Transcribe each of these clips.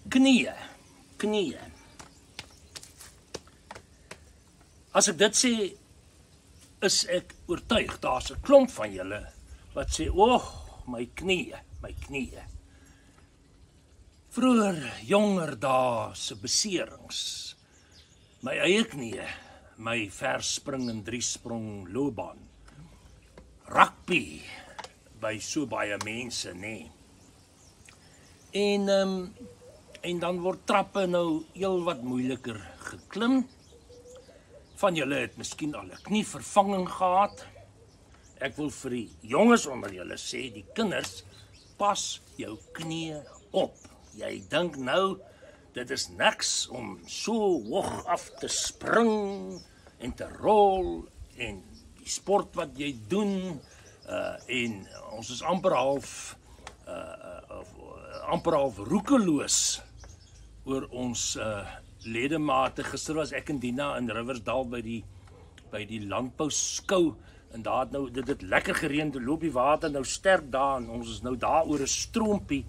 Knieë. As ek dit sê, is ek oortuig, daar's 'n klomp van julle wat sê, my knieë. Vroeger, jonger dae se beserings, my eie knieë, my verspring en driesprong loopbaan, rugby by so baie mense, nê. En dan word trappe nou heel wat moeiliker geklim. Van julle het miskien al 'n knievervanging gehad. Ek wil vir die jonges onder julle sê, die kinders, pas jou knieë op. Jy dink nou, dit is niks om so hoog af te spring en te rol en die sport wat jy doen, en ons is amper half roekeloos oor ons ledemate. Gister was ek en Dina in Riversdal by die landbou skou en daar het dit het lekker gereën, toe loop die water nou sterk daar en ons is nou daar oor 'n stroompie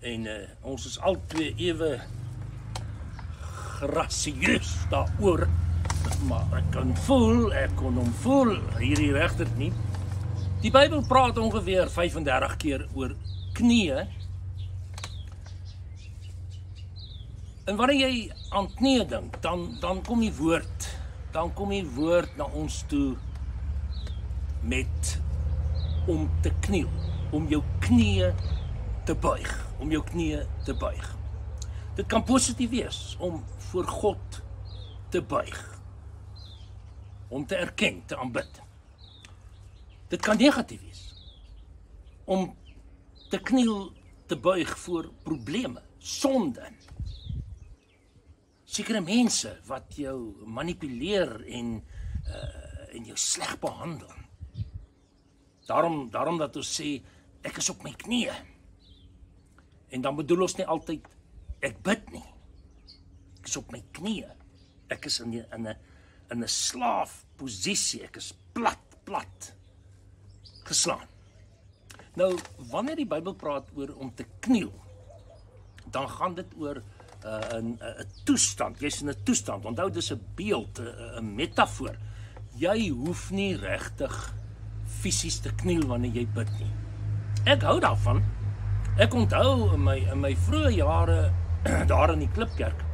en ons is al twee ewe grasieus daaroor, maar ek kon hom voel, hierdie regter nie. Die Bybel praat ongeveer 35 keer oor knieë. En wanneer jy aan knieë dink, dan kom die woord na ons toe met om te kniel, om jou knieë te buig, Dit kan positief wees om voor God te buig, om te erken, te aanbid. Dit kan negatief wees om te kniel, te buig voor probleme, sonde. Sekere mense wat jou manipuleer en jou sleg behandel. Daarom dat ons sê, ek is op my knieë. En dan bedoel ons nie altyd, ek bid nie. Ek is op my knieë. Ek is in 'n slaafposisie, ek is plat geslaan. Nou, wanneer die Bybel praat oor om te kniel, dan gaan dit oor 'n toestand. Jy's in 'n toestand. Onthou, dis 'n beeld, 'n metafoor. Jy hoef nie regtig fisies te kniel wanneer jy bid nie. Ek hou daarvan. Ek onthou in my vroeë jare daar in die Klipkerk.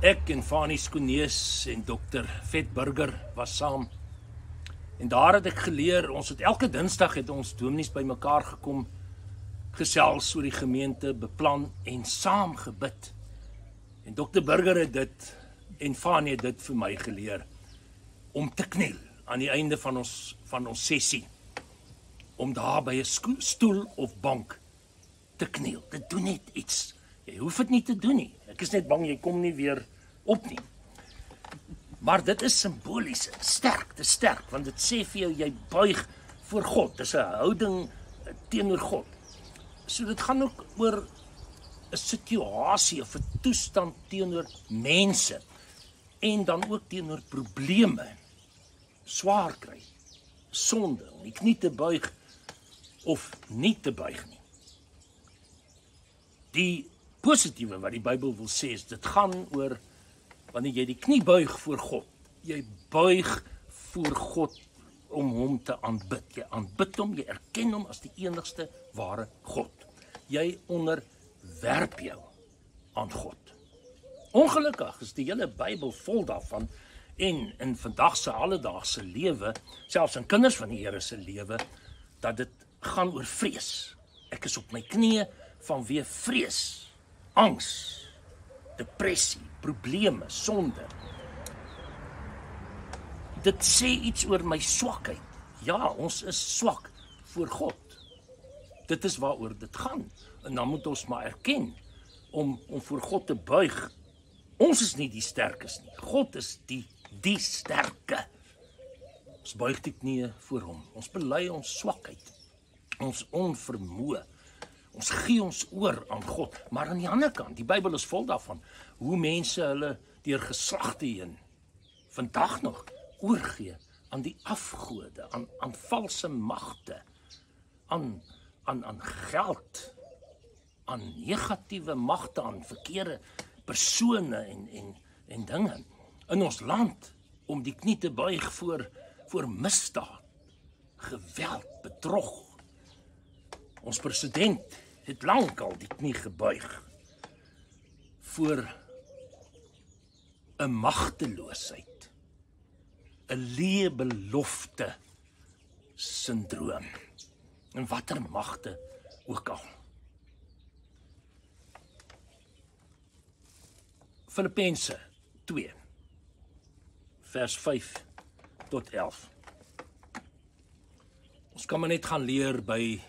Ek en Fanie Skonees en Dr. Vetburger was saam. En daar het ek geleer, ons het elke Dinsdag het ons dominees bymekaar gekom, gesels oor die gemeente, beplan en saam gebid. En Dr. Burger het dit en Fanie het dit vir my geleer om te kniel aan die einde van ons sessie, om daar by 'n stoel of bank te kniel. Dit doen net iets. Jy hoef dit nie te doen nie. Ek is net bang jy kom nie weer op nie. Maar dit is simbolies, sterk, want dit sê vir jou, jy buig voor God. Dis 'n houding teenoor God. So dit gaan ook oor 'n situasie of 'n toestand teenoor mense en dan ook teenoor probleme, swaar kry, sonde, om die knie te buig of nie te buig nie. Die positiewe wat die Bybel wil sê is, dit gaan oor wanneer jy die knie buig voor God. Jy buig voor God om hom te aanbid. Jy aanbid hom, jy erken hom as die enigste ware God. Jy onderwerp jou aan God. Ongelukkig is die hele Bybel vol daarvan en in vandag se alledaagse lewe, selfs in kinders van die Here se lewe, dat dit gaan oor vrees. Ek is op my knieë vanweë vrees, angs, depressie, probleme, sonde. Dit sê iets oor my swakheid. Ja, ons is swak voor God. Dit is waaroor dit gaan. En dan moet ons maar erken, om voor God te buig. Ons is nie die sterkes nie. God is die sterke. Ons buig die knieë voor hom. Ons bely ons swakheid, ons onvermoë. Ons gee ons oor aan God. Maar aan die ander kant, die Bybel is vol daarvan, hoe mense hulle deur geslagte heen vandag nog oorgee aan die afgode, aan valse magte, aan geld, aan negatiewe magte, aan verkeerde persone en dinge in ons land, om die knie te buig voor misdaad, geweld, bedrog. Ons president het lankal die knie gebuig voor 'n magteloosheid, 'n leë belofte syndroom, en watter magte ook al. Filippense 2, vers 5 tot 11. Ons kan maar net gaan leer by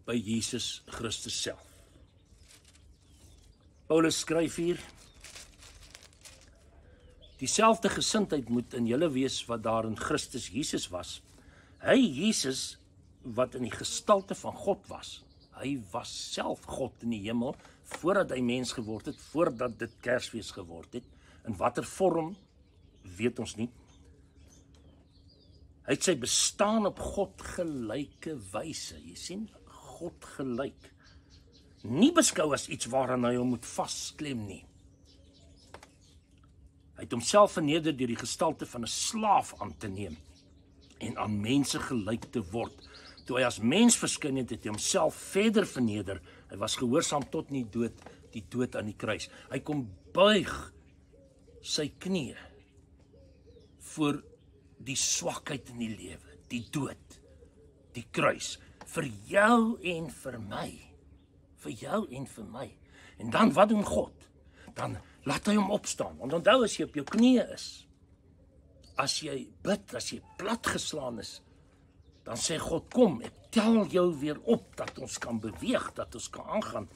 Jesus Christus self. Paulus skryf hier: dieselfde gesindheid moet in julle wees wat daar in Christus Jesus was. Hy, Jesus, wat in die gestalte van God was. Hy was self God in die hemel, voordat hy mens geword het, voordat dit Kersfees geword het. In watter vorm, weet ons nie. Hy het sy bestaan op God gelyke wyse. Jy sien, God gelyk. Nie beskou as iets waaraan hy hom moet vasklem nie. Hy het homself verneder deur die gestalte van 'n slaaf aan te neem en aan mense gelyk te word. Toe hy as mens verskyn het, het hy homself verder verneder. Hy was gehoorsaam tot die dood aan die kruis. Hy kom buig sy knie voor die swakheid in die lewe, die dood, die kruis, vir jou en vir my. Vir jou en vir my. En dan, wat doen God? Dan laat hy hom opstaan. Want onthou, as jy op jou knieë is, as jy bid, as jy platgeslaan is, dan sê God, kom, ek tel jou weer op, dat ons kan beweeg, dat ons kan aangaan.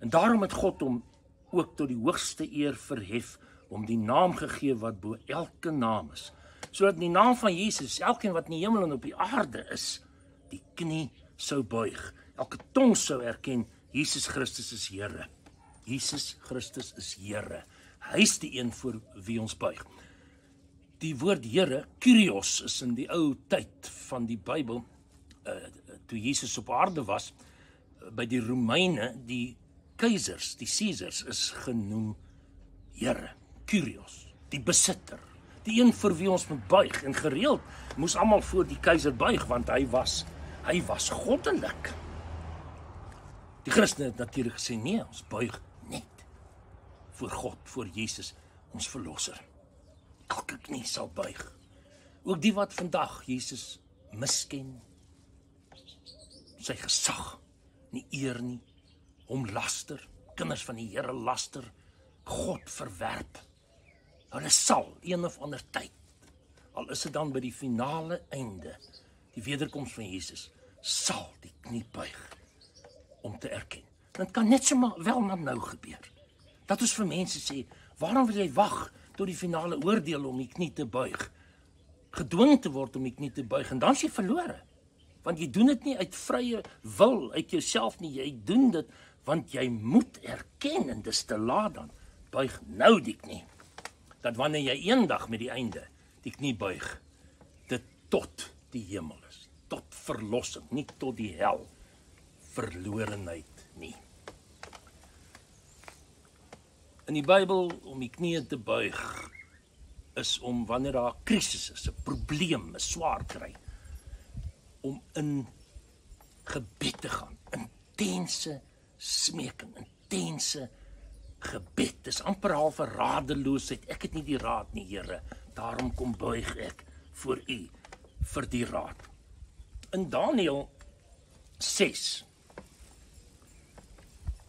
En daarom het God hom ook tot die hoogste eer verhef, om die naam gegee wat bo elke naam is. Sodat die naam van Jesus, elkeen wat in die hemel en op die aarde is, die knie sou buig. Elke tong sou erken, Jesus Christus is Here. Jesus Christus is Here. Hy is die een voor wie ons buig. Die woord Here, Kyrios, is in die ou tyd van die Bybel, toe Jesus op aarde was, by die Romeine, die keisers, die Caesars, is genoem Here, Kyrios, die besitter, die een vir wie ons moet buig, en gereeld moes almal voor die keiser buig, want hy was goddelik. Die Christene het natuurlik gesê, nee, ons buig net voor God, voor Jesus, ons verlosser. Elke knie sal buig. Ook die wat vandag Jesus misken, sy gesag nie eer nie, hom laster, kinders van die Here laster, God verwerp. Hulle sal een of ander tyd, al is dit dan by die finale einde, die wederkoms van Jesus, sal die knie buig om te erken. Dit kan net so wel maar nou gebeur. Dat ons vir mense sê, waarom wil jy wag tot die finale oordeel om die knie te buig? Gedwing te word om die knie te buig, en dan is jy verlore. Want jy doen dit nie uit vrye wil, uit jouself nie, jy doen dit, want jy moet erken, en dis te laat dan, buig nou die knie. Dat wanneer jy eendag met die einde die knie buig, dit tot die hemel is, tot verlossing, nie tot die hel, verlorenheid nie. In die Bybel, om die knie te buig, is om wanneer daar 'n krisis is, 'n probleem, 'n swaar kry, om in gebed te gaan, intense smeking, intense gebed. Dis amper half 'n radeloosheid. Ek het nie die raad nie, Here. Daarom kom buig ek voor U vir die raad. In Daniël 6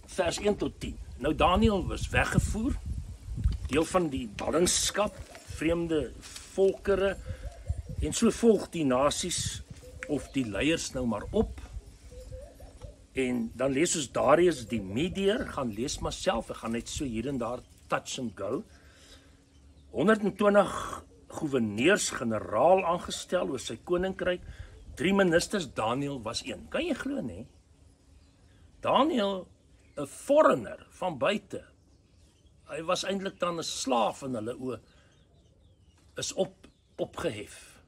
vers 1 tot 10. Nou Daniël was weggevoer, deel van die ballingskap, vreemde volkere, en so volg die nasies of die leiers nou maar op. En dan lees ons Darius die Medeer, gaan lees maar self, ek gaan net so hier en daar touch and go. 120 goewerneurs, generaal aangestel oor sy koninkryk, 3 ministers, Daniël was een. Kan jy glo, nee? Daniël, 'n foreigner van buite, hy was eintlik dan 'n slaaf in hulle oë, is opgehef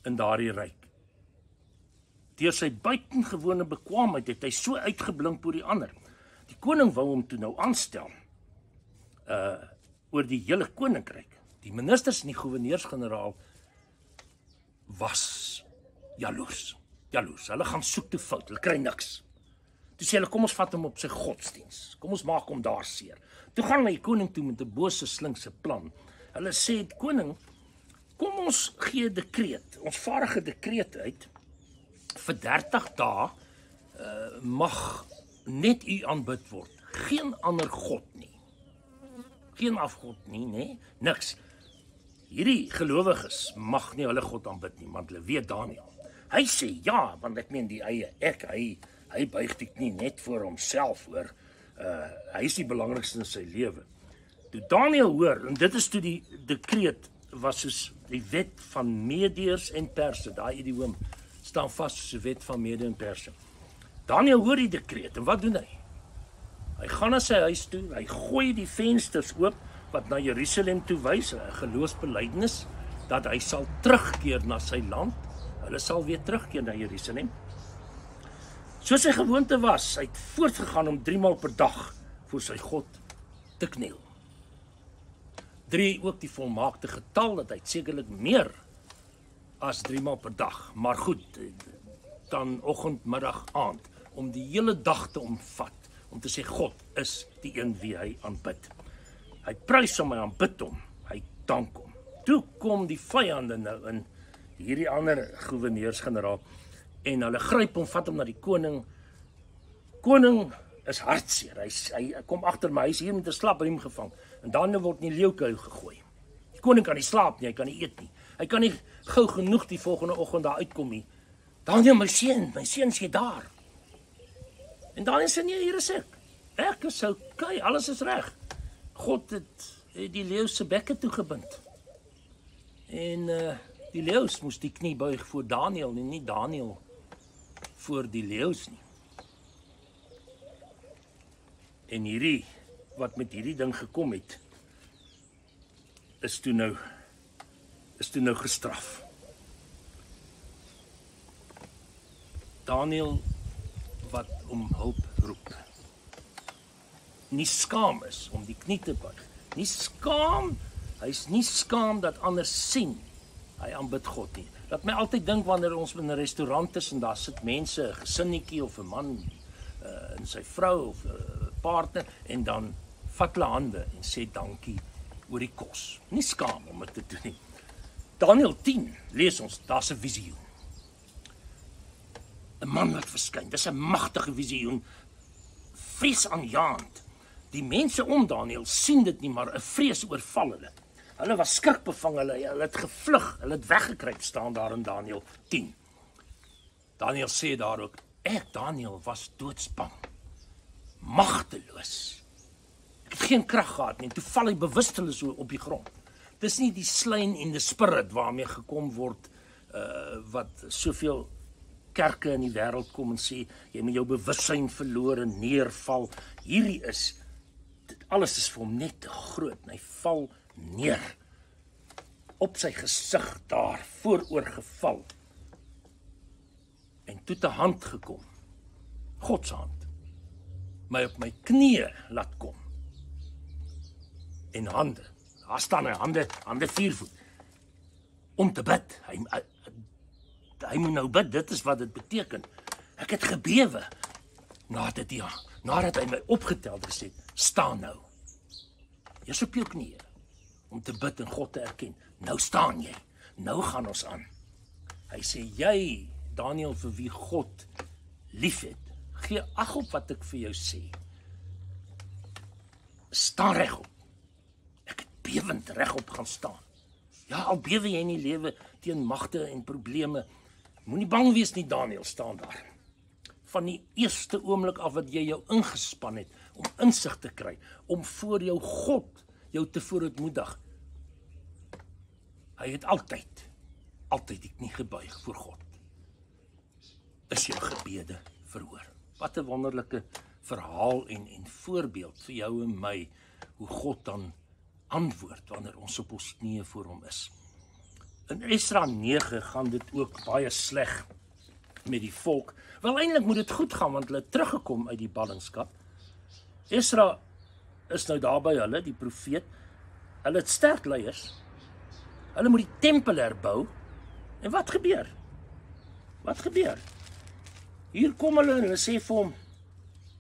in daardie ryk. deur sy buitengewone bekwaamheid het hy so uitgeblink oor die ander. Die koning wou hom toe nou aanstel oor die hele koninkryk. Die ministers en die gouverneurs-generaal was jaloers. Hulle gaan soek toe fout, hulle kry niks. Toe sê hulle, kom ons vat hom op sy godsdiens. Kom ons maak hom daar seer. Toe gaan hulle die koning toe met 'n bose slinkse plan. Hulle sê, koning, kom ons gee dekreet, ons vaardige dekreet uit, vir 30 dae mag net u aanbid word. Geen ander god nie. Geen afgod nie, nee, niks. Hierdie gelowiges mag nie hulle God aanbid nie, want hulle weet Daniël. Hy sê ja, want ek meen die eie hy buig dit nie net vir homself hoor. Hy is die belangrikste in sy lewe. Toe Daniël hoor, en dit is toe die dekreet was soos die wet van Medeërs en Perse, daai idioom staan vas soos die wet van Mede en Perse. Daniël hoor die dekreet en wat doen hy? Hy gaan na sy huis toe, hy gooi die vensters oop wat na Jerusalem toe wys, 'n geloofsbelijdenis dat hy sal terugkeer na sy land. Hulle sal weer terugkeer na Jerusalem. Soos sy gewoonte was, hy het voortgegaan om 3 maal per dag voor sy God te kniel. 3 ook die volmaakte getal, dat hy sekerlik meer as 3 maal per dag. Maar goed, dan oggend, middag, aand, om die hele dag te omvat, om te sê God is die een wie hy aanbid. Hy prys hom, hy aanbid hom, hy dank hom. Toe kom die vyande nou in, hierdie ander gouverneurs-generaal, en hulle gryp hom, vat hom na die koning. Koning is hartseer, hy kom agter my, hy is hier met 'n slapriem gevang, en dan word in die leeukuil gegooi. Die koning kan nie slaap nie, hy kan nie eet nie. Hy kan nie gou genoeg die volgende oggend daar uitkom nie. Daniël, my seun is jy daar? En Daniël sê, nee, hier is ek is okay, alles is reg. God het die leeu se bekke toegebind. En die leeu's moes die knie buig voor Daniël, en nie Daniël voor die leeu's nie. En hierdie, wat met hierdie ding gekom het, is toe nou gestraf. Daniël wat om hulp roep. Nie skaam is om die knie te buig. Hy is nie skaam dat anders sien hy aanbid God nie. Laat my altyd dink wanneer ons in 'n restaurant is en daar sit mense, 'n gesinnetjie of 'n man en sy vrou of 'n partner, en dan vat hulle hande en sê dankie oor die kos. Nie skaam om dit te doen nie. Daniël 10 lees ons, daar's 'n visioen. 'n Man wat verskyn, dis 'n magtige visioen, vreesaanjaend. Die mense om Daniël sien dit nie, maar 'n vrees oorval hulle. Hulle was skrikbevang, hulle het gevlug, hulle het weggekruip, staan daar in Daniël 10. Daniël sê daar ook, ek, Daniël, was doodsbang, magteloos. Ek het geen krag gehad nie, toe val hy bewusteloos op die grond. Dis nie die slain in the spirit waarmee gekom word, wat soveel kerke in die wêreld kom en sê, jy moet jou bewussyn verloor en neerval. Hierdie is, alles is vir hom net te groot, en hy val neer, op sy gesig daar, vooroor geval, en toe 'n hand gekom, God se hand, my op my knieë laat kom, en hande, daar staan hy, hande 4 voet, om te bid, hy moet nou bid, dit is wat dit beteken. Ek het gebewe, nadat hy my opgetel het gesê, staan nou, jy's op jou knieë, om te bid en God te erken, nou staan jy, nou gaan ons aan. Hy sê, jy, Daniël, vir wie God lief het, gee ag op wat ek vir jou sê, staan regop. Ek het bewend regop gaan staan. Ja, al bewe jy in die lewe teen magte en probleme, moenie bang wees nie, Daniël, staan daar. Van die eerste oomblik af wat jy jou ingespan het, om insig te kry, om voor jou God jou te verootmoedig. Hy het altyd die knie gebuig voor God. Is jou gebede verhoor. Wat 'n wonderlike verhaal en voorbeeld vir jou en my, hoe God dan antwoord wanneer ons op ons knieë voor hom is. In Esra 9 gaan dit ook baie sleg met die volk. Wel, eintlik moet dit goed gaan, want hulle het teruggekom uit die ballingskap. Esra is nou daar by hulle, die profeet. Hulle het sterk leiers. Hulle moet die tempel herbou. En wat gebeur? Wat gebeur? Hier kom hulle en hulle sê vir hom,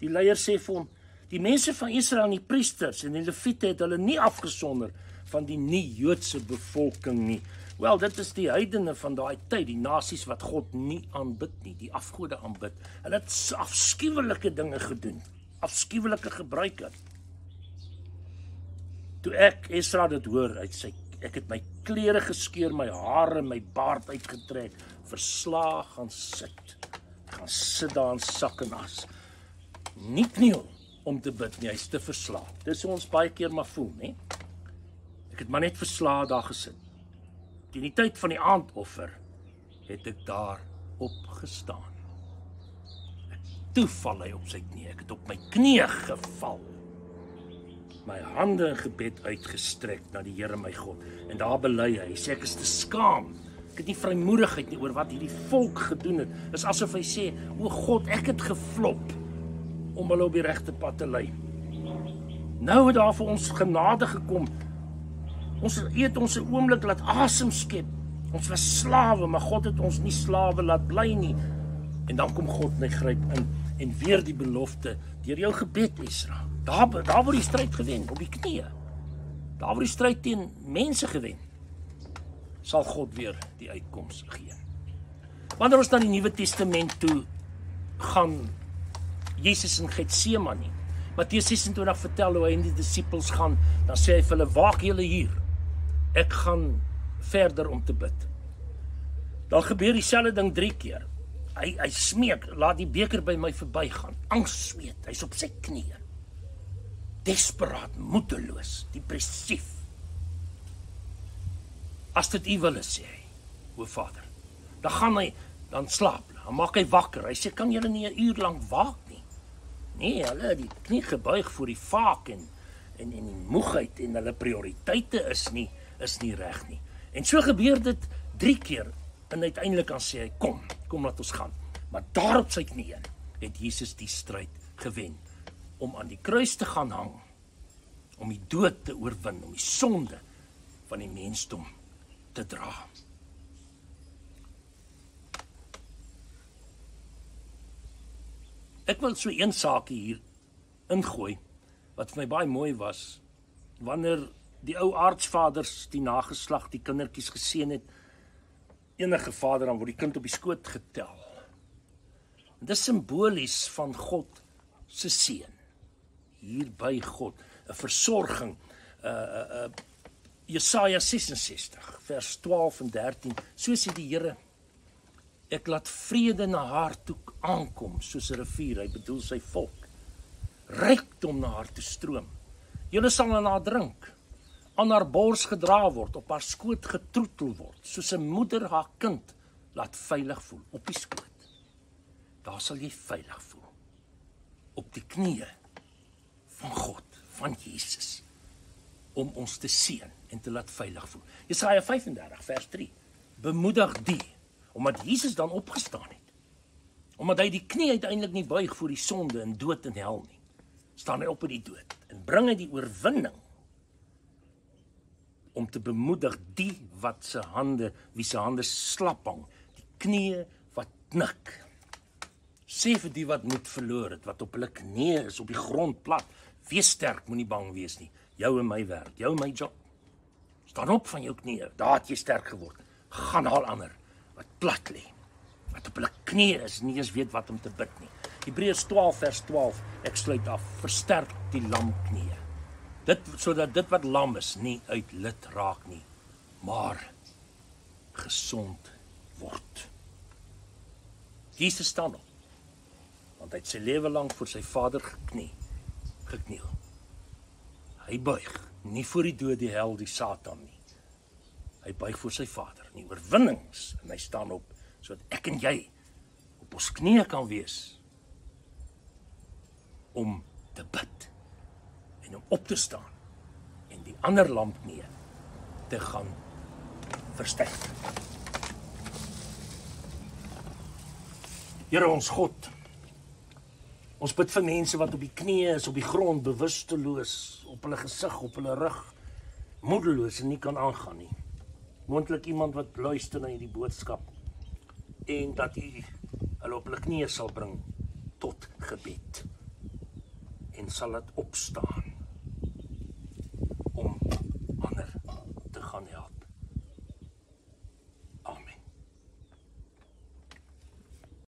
die leiers sê vir hom, die mense van Israel en die priesters en die leviete het hulle nie afgesonder van die nie-Joodse bevolking nie. Wel, dit is die heidene van daai tyd, die nasies wat God nie aanbid nie, die afgode aanbid. Hulle het afskuwelike dinge gedoen, afskuwelike gebruike. Toe ek, Esra, dit hoor, ek het my klere geskeur, my hare, my baard uitgetrek, verslae gaan sit daar in sak en as. Nie kniel om te bid nie, hy is te verslae. Dis hoe ons baie keer maar voel, nie? Ek het maar net verslae daar gesit. Teen die tyd van die aandoffer het ek daar opgestaan. Toe val hy op sy knie, ek het op my knie geval. My hande in gebed uitgestrek na die Here my God. En daar bely hy, sê ek is te skaam. Ek het nie vrymoedigheid nie oor wat hierdie volk gedoen het. Dit is asof hy sê, o God, ek het geflop om hulle op die regte pad te lei. Nou het daar vir ons genade gekom. Ons het ons 'n oomblik laat asem skep. Ons was slawe, maar God het ons nie slawe laat bly nie. En dan kom God en hy gryp in en weer die belofte deur jou gebed, Esra. Daar word die stryd gewen op die knieë. Daar word die stryd teen mense gewen. Sal God weer die uitkoms gee. Wanneer ons na die Nuwe Testament toe gaan, Jesus in Getsemane, Matteus 26 vertel hoe hy en die disippels gaan, dan sê hy vir hulle, waak julle hier, ek gaan verder om te bid. Dan gebeur dieselfde ding 3 keer. Hy smeek, laat die beker by my verbygaan, angstsweet, hy's op sy knieë, desperaat, moedeloos, depressief. As dit U wil is, sê hy, o Vader, dan gaan hy, dan slaap, dan maak hy wakker, hy sê, kan julle nie 'n uur lank waak nie? Nee, hulle die knie gebuig voor die vaak en die moegheid en hulle prioriteite is nie reg nie. En so gebeur dit 3 keer en uiteindelik dan sê hy, kom laat ons gaan. Maar daar op sy knieë het Jesus die stryd gewen om aan die kruis te gaan hang, om die dood te oorwin, om die sonde van die mensdom te dra. Ek wil so een saakie hier ingooi, wat vir my baie mooi was, wanneer die ou aartsvaders, die nageslag, die kindertjies geseën het, enige vader, dan word die kind op die skoot getel. En dis simbolies van God se seën. Hier by God, 'n versorging. Jesaja 66, vers 12 en 13, so sê die Here, ek laat vrede na haar toe aankom, soos 'n rivier, hy bedoel sy volk, rykdom na haar toe stroom. Julle sal aan haar drink, aan haar bors gedra word, op haar skoot getroetel word, soos 'n moeder haar kind laat veilig voel, op die skoot. Daar sal jy veilig voel, op die knieë van God, van Jesus, om ons te seën en te laat veilig voel. Jesaja 35, vers 3, bemoedig die, omdat Jesus dan opgestaan het, omdat hy die knie uiteindelik nie buig voor die sonde en dood en hel nie, staan hy op in die dood, en bring hy die oorwinning, om te bemoedig die wat se hande, wie se hande slap hang, die knieë wat knik. Sê vir die wat moed verloor het, wat op hulle knieë is, op die grond plat, wees sterk, moenie bang wees nie, jou en my werk, jou en my job, staan op van jou knieë, daar het jy sterk geword, gaan haal ander, wat plat lê, wat op hulle knieë is, nie eens weet wat om te bid nie. Hebreërs 12 vers 12, ek sluit af, versterk die lam knieë, sodat dit wat lam is, nie uit lid raak nie, maar gesond word. Jesus staan op, want hy het sy lewe lang voor sy Vader gekniel. Hy buig, nie voor die dood, die hel, die Satan nie. Hy buig voor sy Vader, nie oorwinnings, en hy staan op, sodat ek en jy op ons knieë kan wees, om te bid, en om op te staan, en die ander lampknieë te gaan versterk. Here ons God, ons bid vir mense wat op die knieë is, op die grond, bewusteloos, op hulle gesig, op hulle rug, moedeloos en nie kan aangaan nie. Moontlik iemand wat luister na hierdie boodskap en dat U hulle op hulle knieë sal bring tot gebed en sal dit opstaan.